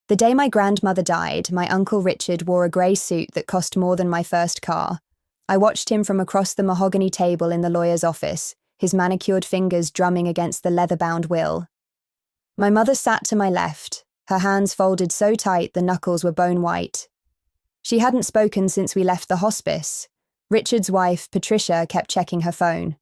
The day my grandmother died, my Uncle Richard wore a grey suit that cost more than my first car. I watched him from across the mahogany table in the lawyer's office, his manicured fingers drumming against the leather-bound will. My mother sat to my left, her hands folded so tight the knuckles were bone white. She hadn't spoken since we left the hospice. Richard's wife, Patricia, kept checking her phone.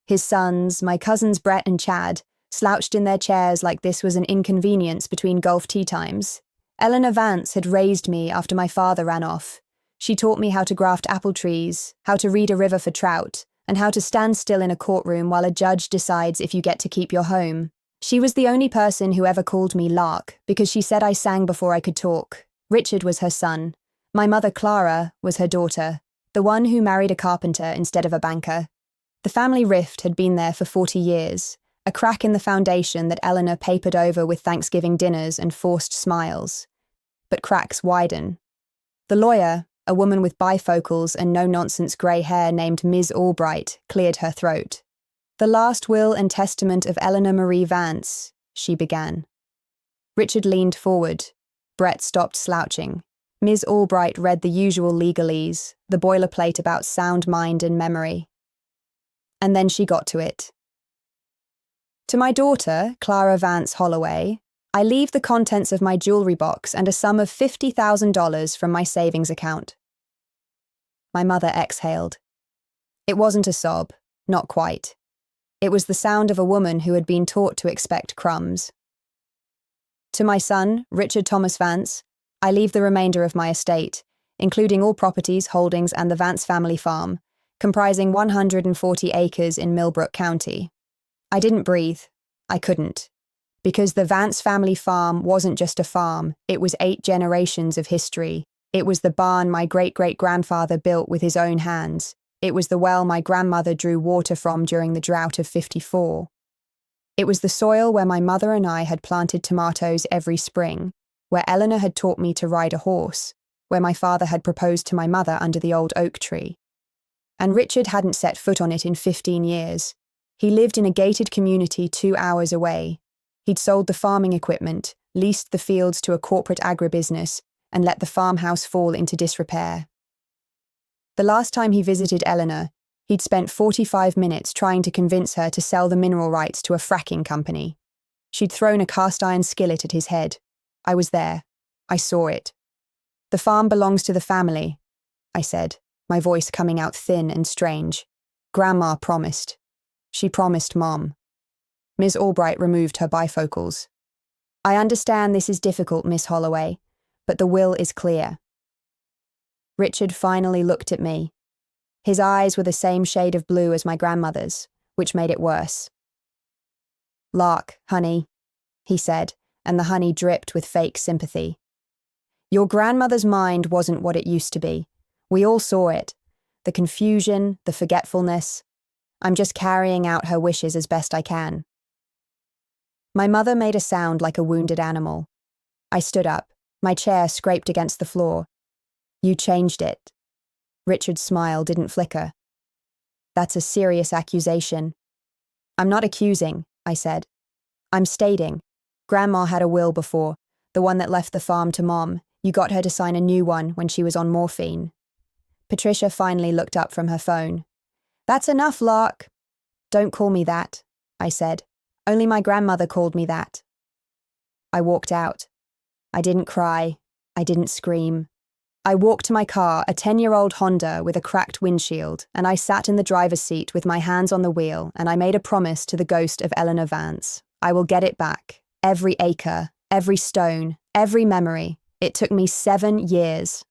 His sons, my cousins Brett and Chad, slouched in their chairs like this was an inconvenience between golf tee times. Eleanor Vance had raised me after my father ran off. She taught me how to graft apple trees, how to read a river for trout, and how to stand still in a courtroom while a judge decides if you get to keep your home. She was the only person who ever called me Lark, because she said I sang before I could talk. Richard was her son. My mother, Clara, was her daughter, the one who married a carpenter instead of a banker. The family rift had been there for 40 years, a crack in the foundation that Eleanor papered over with Thanksgiving dinners and forced smiles. But cracks widen. The lawyer, a woman with bifocals and no-nonsense grey hair named Ms. Albright, cleared her throat. "The last will and testament of Eleanor Marie Vance," she began. Richard leaned forward. Brett stopped slouching. Ms. Albright read the usual legalese, the boilerplate about sound mind and memory. And then she got to it. "To my daughter, Clara Vance Holloway, I leave the contents of my jewelry box and a sum of $50,000 from my savings account." My mother exhaled. It wasn't a sob, not quite. It was the sound of a woman who had been taught to expect crumbs. "To my son, Richard Thomas Vance, I leave the remainder of my estate, including all properties, holdings, and the Vance family farm, comprising 140 acres in Millbrook County." I didn't breathe. I couldn't. Because the Vance family farm wasn't just a farm, it was 8 generations of history. It was the barn my great-great-grandfather built with his own hands. It was the well my grandmother drew water from during the drought of '54. It was the soil where my mother and I had planted tomatoes every spring, where Eleanor had taught me to ride a horse, where my father had proposed to my mother under the old oak tree. And Richard hadn't set foot on it in 15 years. He lived in a gated community 2 hours away. He'd sold the farming equipment, leased the fields to a corporate agribusiness, and let the farmhouse fall into disrepair. The last time he visited Eleanor, he'd spent 45 minutes trying to convince her to sell the mineral rights to a fracking company. She'd thrown a cast-iron skillet at his head. I was there. I saw it. "The farm belongs to the family," I said, my voice coming out thin and strange. "Grandma promised. She promised Mom." Ms. Albright removed her bifocals. "I understand this is difficult, Miss Holloway, but the will is clear." Richard finally looked at me. His eyes were the same shade of blue as my grandmother's, which made it worse. "Lark, honey," he said, and the honey dripped with fake sympathy. "Your grandmother's mind wasn't what it used to be. We all saw it. The confusion, the forgetfulness. I'm just carrying out her wishes as best I can." My mother made a sound like a wounded animal. I stood up. My chair scraped against the floor. "You changed it." Richard's smile didn't flicker. "That's a serious accusation." "I'm not accusing," I said. "I'm stating. Grandma had a will before, the one that left the farm to Mom. You got her to sign a new one when she was on morphine." Patricia finally looked up from her phone. "That's enough, Lark." "Don't call me that," I said. "Only my grandmother called me that." I walked out. I didn't cry. I didn't scream. I walked to my car, a 10-year-old Honda with a cracked windshield, and I sat in the driver's seat with my hands on the wheel, and I made a promise to the ghost of Eleanor Vance. I will get it back. Every acre, every stone, every memory. It took me 7 years.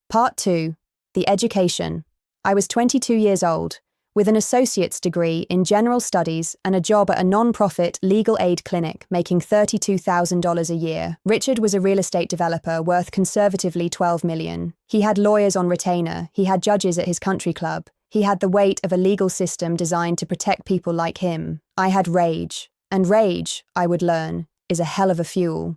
Part 2. The education. I was 22 years old, with an associate's degree in general studies and a job at a non-profit legal aid clinic making $32,000 a year. Richard was a real estate developer worth conservatively $12 million. He had lawyers on retainer. He had judges at his country club. He had the weight of a legal system designed to protect people like him. I had rage. And rage, I would learn, is a hell of a fuel.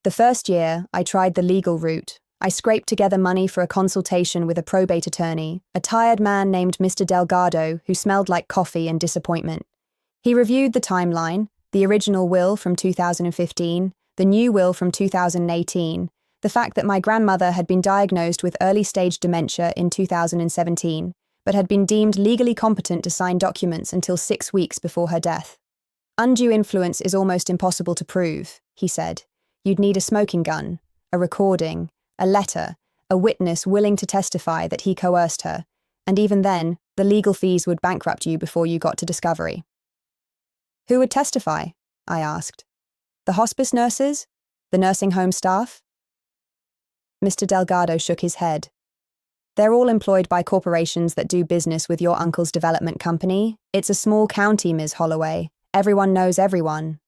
The first year, I tried the legal route. I scraped together money for a consultation with a probate attorney, a tired man named Mr. Delgado who smelled like coffee and disappointment. He reviewed the timeline, the original will from 2015, the new will from 2018, the fact that my grandmother had been diagnosed with early-stage dementia in 2017, but had been deemed legally competent to sign documents until 6 weeks before her death. Undue influence is almost impossible to prove, he said. You'd need a smoking gun, a recording, a letter, a witness willing to testify that he coerced her, and even then, the legal fees would bankrupt you before you got to discovery. Who would testify? I asked. The hospice nurses? The nursing home staff? Mr. Delgado shook his head. They're all employed by corporations that do business with your uncle's development company. It's a small county, Ms. Holloway. Everyone knows everyone.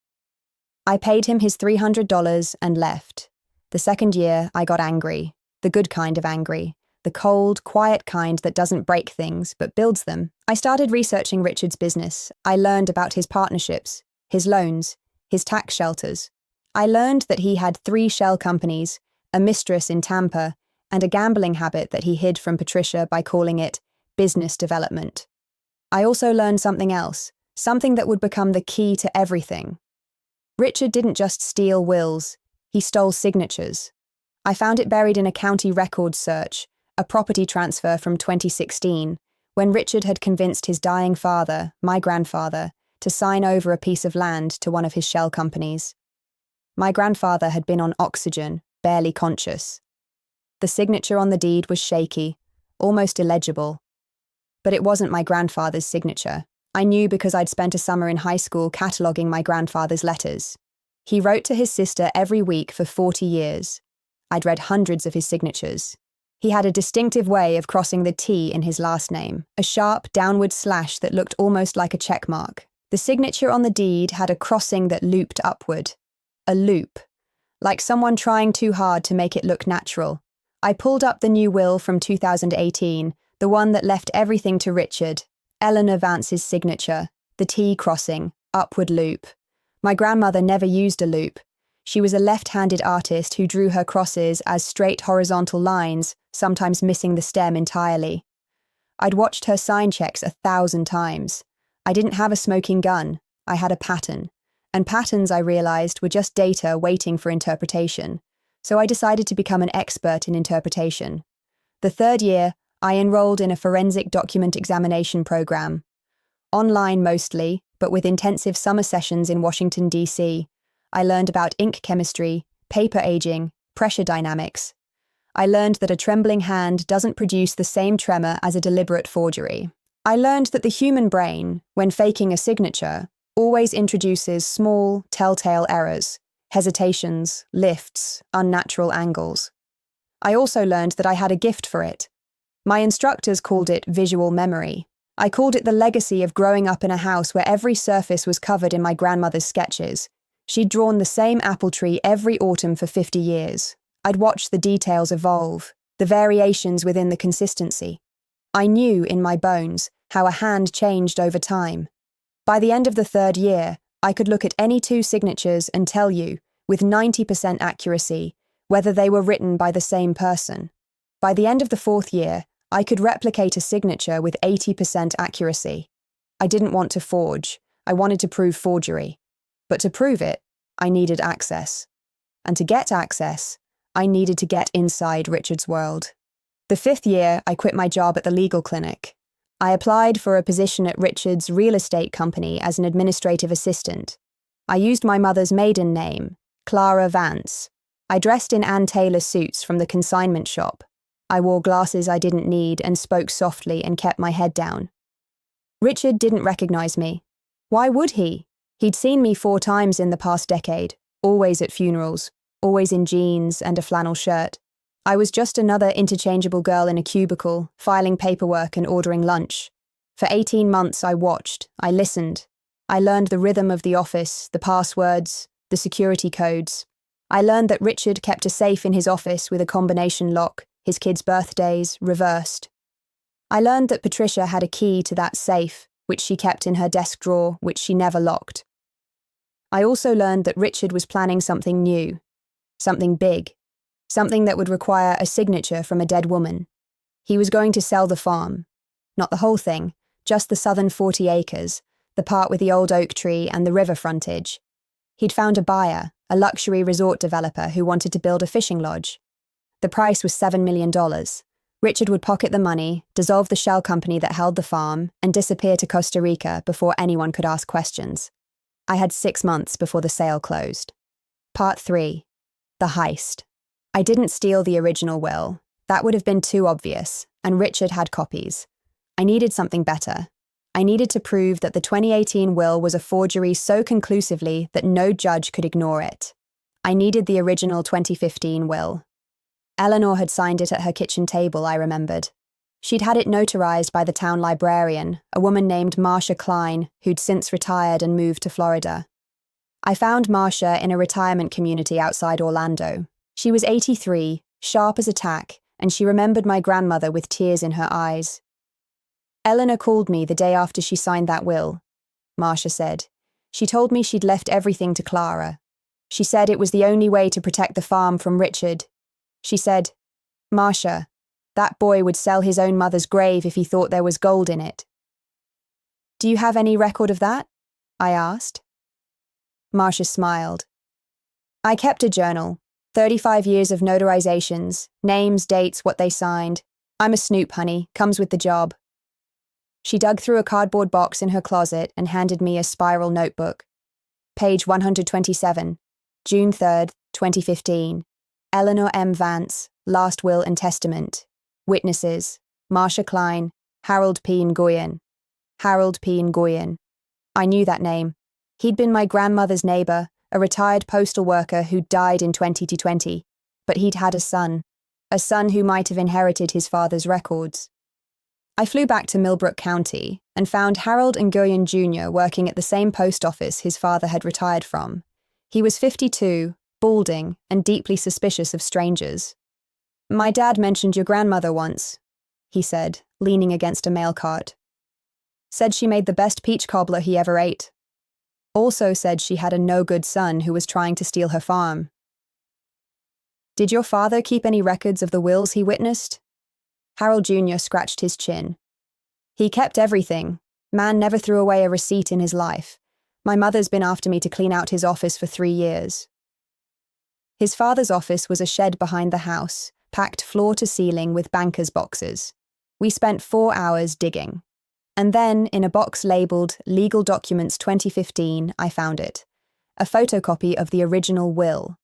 I paid him his $300 and left. The second year, I got angry. The good kind of angry. The cold, quiet kind that doesn't break things, but builds them. I started researching Richard's business. I learned about his partnerships, his loans, his tax shelters. I learned that he had 3 shell companies, a mistress in Tampa, and a gambling habit that he hid from Patricia by calling it business development. I also learned something else, something that would become the key to everything. Richard didn't just steal wills, he stole signatures. I found it buried in a county records search, a property transfer from 2016, when Richard had convinced his dying father, my grandfather, to sign over a piece of land to one of his shell companies. My grandfather had been on oxygen, barely conscious. The signature on the deed was shaky, almost illegible. But it wasn't my grandfather's signature. I knew because I'd spent a summer in high school cataloguing my grandfather's letters. He wrote to his sister every week for 40 years. I'd read hundreds of his signatures. He had a distinctive way of crossing the T in his last name, a sharp downward slash that looked almost like a check mark. The signature on the deed had a crossing that looped upward. A loop. Like someone trying too hard to make it look natural. I pulled up the new will from 2018, the one that left everything to Richard. Eleanor Vance's signature, the T crossing, upward loop. My grandmother never used a loop. She was a left-handed artist who drew her crosses as straight horizontal lines, sometimes missing the stem entirely. I'd watched her sign checks 1,000 times. I didn't have a smoking gun. I had a pattern. And patterns, I realized, were just data waiting for interpretation. So I decided to become an expert in interpretation. The third year, I enrolled in a forensic document examination program. Online mostly, but with intensive summer sessions in Washington, D.C. I learned about ink chemistry, paper aging, pressure dynamics. I learned that a trembling hand doesn't produce the same tremor as a deliberate forgery. I learned that the human brain, when faking a signature, always introduces small, telltale errors, hesitations, lifts, unnatural angles. I also learned that I had a gift for it. My instructors called it visual memory. I called it the legacy of growing up in a house where every surface was covered in my grandmother's sketches. She'd drawn the same apple tree every autumn for 50 years. I'd watched the details evolve, the variations within the consistency. I knew in my bones how a hand changed over time. By the end of the third year, I could look at any 2 signatures and tell you, with 90% accuracy, whether they were written by the same person. By the end of the 4th year, I could replicate a signature with 80% accuracy. I didn't want to forge. I wanted to prove forgery. But to prove it, I needed access. And to get access, I needed to get inside Richard's world. The 5th year, I quit my job at the legal clinic. I applied for a position at Richard's real estate company as an administrative assistant. I used my mother's maiden name, Clara Vance. I dressed in Ann Taylor suits from the consignment shop. I wore glasses I didn't need and spoke softly and kept my head down. Richard didn't recognize me. Why would he? He'd seen me 4 times in the past decade, always at funerals, always in jeans and a flannel shirt. I was just another interchangeable girl in a cubicle, filing paperwork and ordering lunch. For 18 months I watched, I listened. I learned the rhythm of the office, the passwords, the security codes. I learned that Richard kept a safe in his office with a combination lock, his kids' birthdays reversed. I learned that Patricia had a key to that safe, which she kept in her desk drawer, which she never locked. I also learned that Richard was planning something new, something big, something that would require a signature from a dead woman. He was going to sell the farm. Not the whole thing, just the southern 40 acres, the part with the old oak tree and the river frontage. He'd found a buyer, a luxury resort developer who wanted to build a fishing lodge. The price was $7 million. Richard would pocket the money, dissolve the shell company that held the farm, and disappear to Costa Rica before anyone could ask questions. I had 6 months before the sale closed. Part 3. The heist. I didn't steal the original will. That would have been too obvious, and Richard had copies. I needed something better. I needed to prove that the 2018 will was a forgery so conclusively that no judge could ignore it. I needed the original 2015 will. Eleanor had signed it at her kitchen table, I remembered. She'd had it notarized by the town librarian, a woman named Marcia Klein, who'd since retired and moved to Florida. I found Marcia in a retirement community outside Orlando. She was 83, sharp as a tack, and she remembered my grandmother with tears in her eyes. Eleanor called me the day after she signed that will, Marcia said. She told me she'd left everything to Clara. She said it was the only way to protect the farm from Richard. She said, "Marcia, that boy would sell his own mother's grave if he thought there was gold in it." "Do you have any record of that?" I asked. Marcia smiled. "I kept a journal, 35 years of notarizations, names, dates, what they signed. I'm a snoop, honey, comes with the job." She dug through a cardboard box in her closet and handed me a spiral notebook. Page 127, June 3rd, 2015. Eleanor M. Vance, Last Will and Testament. Witnesses, Marcia Klein, Harold P. Nguyen. Harold P. Nguyen. I knew that name. He'd been my grandmother's neighbor, a retired postal worker who died in 2020, but he'd had a son who might have inherited his father's records. I flew back to Millbrook County and found Harold Nguyen Jr. working at the same post office his father had retired from. He was 52, balding, and deeply suspicious of strangers. "My dad mentioned your grandmother once," he said, leaning against a mail cart. "Said she made the best peach cobbler he ever ate. Also said she had a no-good son who was trying to steal her farm." "Did your father keep any records of the wills he witnessed?" Harold Jr. scratched his chin. "He kept everything. Man never threw away a receipt in his life. My mother's been after me to clean out his office for 3 years." His father's office was a shed behind the house, packed floor to ceiling with banker's boxes. We spent 4 hours digging. And then, in a box labelled Legal Documents 2015, I found it. A photocopy of the original will.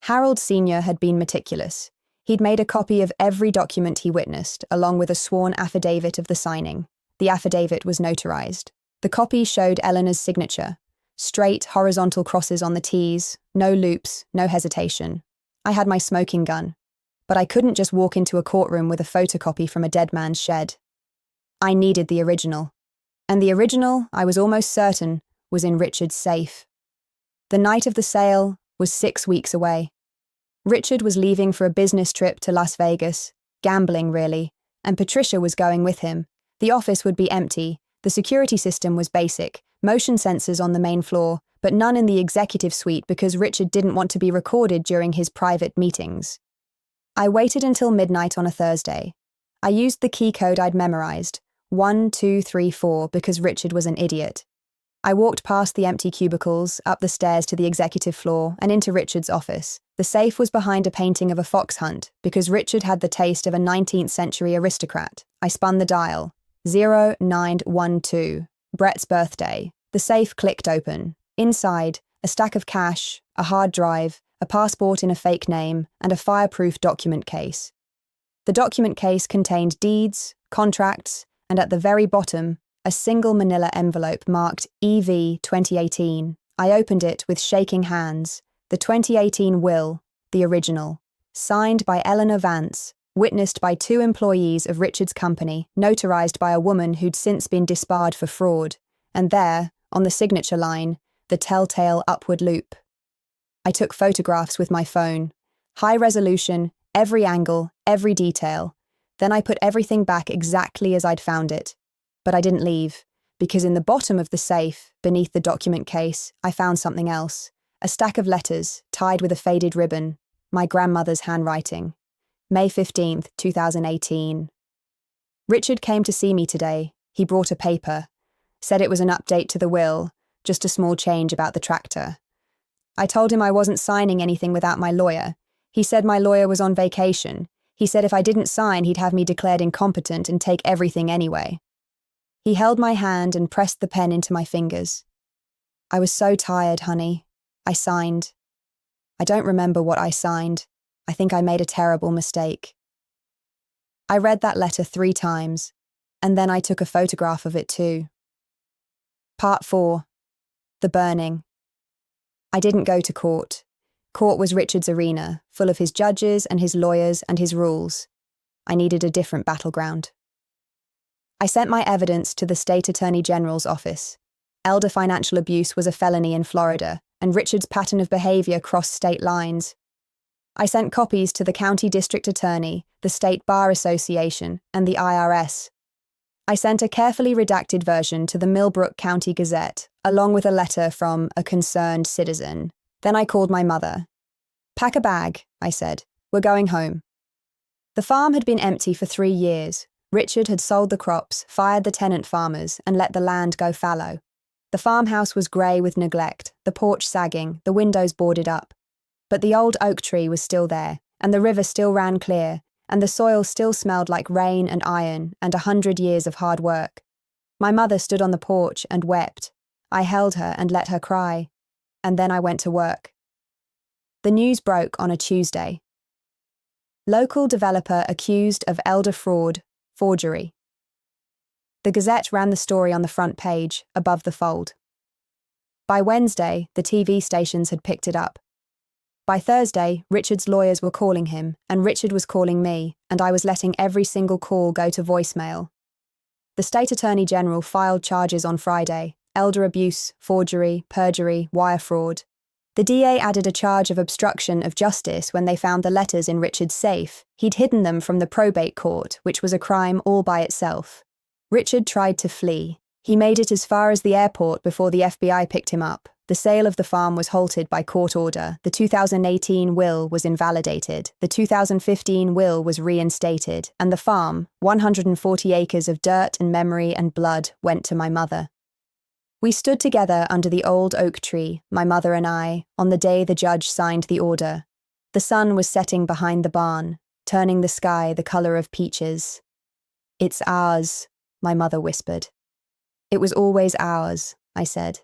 Harold Sr. had been meticulous. He'd made a copy of every document he witnessed, along with a sworn affidavit of the signing. The affidavit was notarized. The copy showed Eleanor's signature. Straight, horizontal crosses on the T's, no loops, no hesitation. I had my smoking gun. But I couldn't just walk into a courtroom with a photocopy from a dead man's shed. I needed the original. And the original, I was almost certain, was in Richard's safe. The night of the sale was 6 weeks away. Richard was leaving for a business trip to Las Vegas, gambling really, and Patricia was going with him. The office would be empty, the security system was basic, motion sensors on the main floor, but none in the executive suite because Richard didn't want to be recorded during his private meetings. I waited until midnight on a Thursday. I used the key code I'd memorized, 1234, because Richard was an idiot. I walked past the empty cubicles, up the stairs to the executive floor, and into Richard's office. The safe was behind a painting of a fox hunt, because Richard had the taste of a 19th century aristocrat. I spun the dial. 0912. Brett's birthday. The safe clicked open. Inside, a stack of cash, a hard drive, a passport in a fake name, and a fireproof document case. The document case contained deeds, contracts, and at the very bottom, a single manila envelope marked EV 2018. I opened it with shaking hands. The 2018 will, the original, signed by Eleanor Vance, witnessed by 2 employees of Richard's company, notarized by a woman who'd since been disbarred for fraud, and there, on the signature line, the telltale upward loop. I took photographs with my phone. High resolution, every angle, every detail. Then I put everything back exactly as I'd found it. But I didn't leave, because in the bottom of the safe, beneath the document case, I found something else. A stack of letters, tied with a faded ribbon. My grandmother's handwriting. May 15th, 2018. Richard came to see me today. He brought a paper. Said it was an update to the will, just a small change about the tractor. I told him I wasn't signing anything without my lawyer. He said my lawyer was on vacation. He said if I didn't sign, he'd have me declared incompetent and take everything anyway. He held my hand and pressed the pen into my fingers. I was so tired, honey. I signed. I don't remember what I signed. I think I made a terrible mistake. I read that letter 3 times, and then I took a photograph of it too. Part 4. The burning. I didn't go to court. Court was Richard's arena, full of his judges and his lawyers and his rules. I needed a different battleground. I sent my evidence to the State Attorney General's office. Elder financial abuse was a felony in Florida, and Richard's pattern of behavior crossed state lines. I sent copies to the County District Attorney, the State Bar Association, and the IRS. I sent a carefully redacted version to the Millbrook County Gazette, along with a letter from a concerned citizen. Then I called my mother. "Pack a bag," I said. "We're going home." The farm had been empty for 3 years. Richard had sold the crops, fired the tenant farmers, and let the land go fallow. The farmhouse was grey with neglect, the porch sagging, the windows boarded up. But the old oak tree was still there, and the river still ran clear, and the soil still smelled like rain and iron and 100 years of hard work. My mother stood on the porch and wept. I held her and let her cry. And then I went to work. The news broke on a Tuesday. Local developer accused of elder fraud, forgery. The Gazette ran the story on the front page, above the fold. By Wednesday, the TV stations had picked it up. By Thursday, Richard's lawyers were calling him, and Richard was calling me, and I was letting every single call go to voicemail. The State Attorney General filed charges on Friday: elder abuse, forgery, perjury, wire fraud. The DA added a charge of obstruction of justice when they found the letters in Richard's safe. He'd hidden them from the probate court, which was a crime all by itself. Richard tried to flee. He made it as far as the airport before the FBI picked him up. The sale of the farm was halted by court order. The 2018 will was invalidated. The 2015 will was reinstated. And the farm, 140 acres of dirt and memory and blood, went to my mother. We stood together under the old oak tree, my mother and I, on the day the judge signed the order. The sun was setting behind the barn, turning the sky the colour of peaches. "It's ours," my mother whispered. "It was always ours," I said.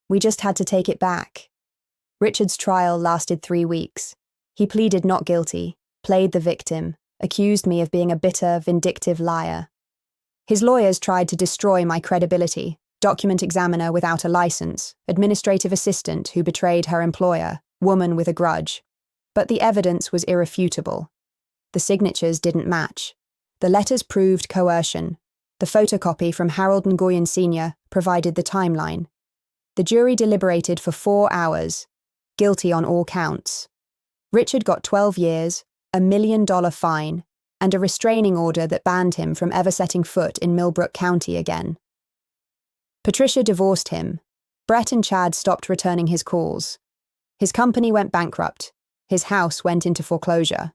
"We just had to take it back." Richard's trial lasted 3 weeks. He pleaded not guilty, played the victim, accused me of being a bitter, vindictive liar. His lawyers tried to destroy my credibility: document examiner without a license, administrative assistant who betrayed her employer, woman with a grudge. But the evidence was irrefutable. The signatures didn't match. The letters proved coercion. The photocopy from Harold Nguyen Sr. provided the timeline. The jury deliberated for 4 hours, guilty on all counts. Richard got 12 years, a $1 million fine, and a restraining order that banned him from ever setting foot in Millbrook County again. Patricia divorced him. Brett and Chad stopped returning his calls. His company went bankrupt. His house went into foreclosure.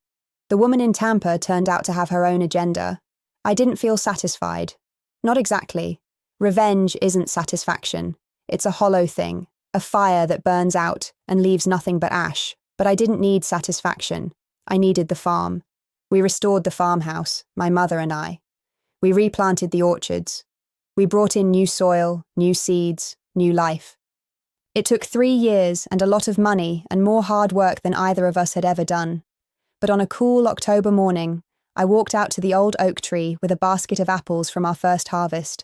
The woman in Tampa turned out to have her own agenda. I didn't feel satisfied. Not exactly. Revenge isn't satisfaction. It's a hollow thing, a fire that burns out and leaves nothing but ash. But I didn't need satisfaction. I needed the farm. We restored the farmhouse, my mother and I. We replanted the orchards. We brought in new soil, new seeds, new life. It took 3 years and a lot of money and more hard work than either of us had ever done. But on a cool October morning, I walked out to the old oak tree with a basket of apples from our first harvest.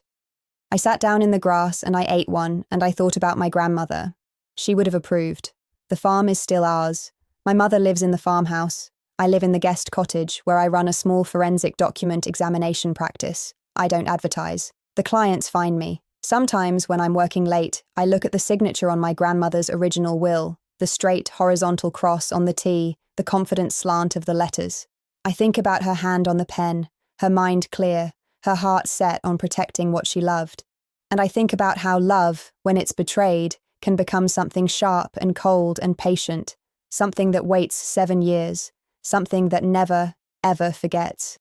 I sat down in the grass and I ate one, and I thought about my grandmother. She would have approved. The farm is still ours. My mother lives in the farmhouse. I live in the guest cottage, where I run a small forensic document examination practice. I don't advertise. The clients find me. Sometimes, when I'm working late, I look at the signature on my grandmother's original will, the straight, horizontal cross on the T, the confident slant of the letters. I think about her hand on the pen, her mind clear, her heart set on protecting what she loved. And I think about how love, when it's betrayed, can become something sharp and cold and patient, something that waits 7 years, something that never, ever forgets.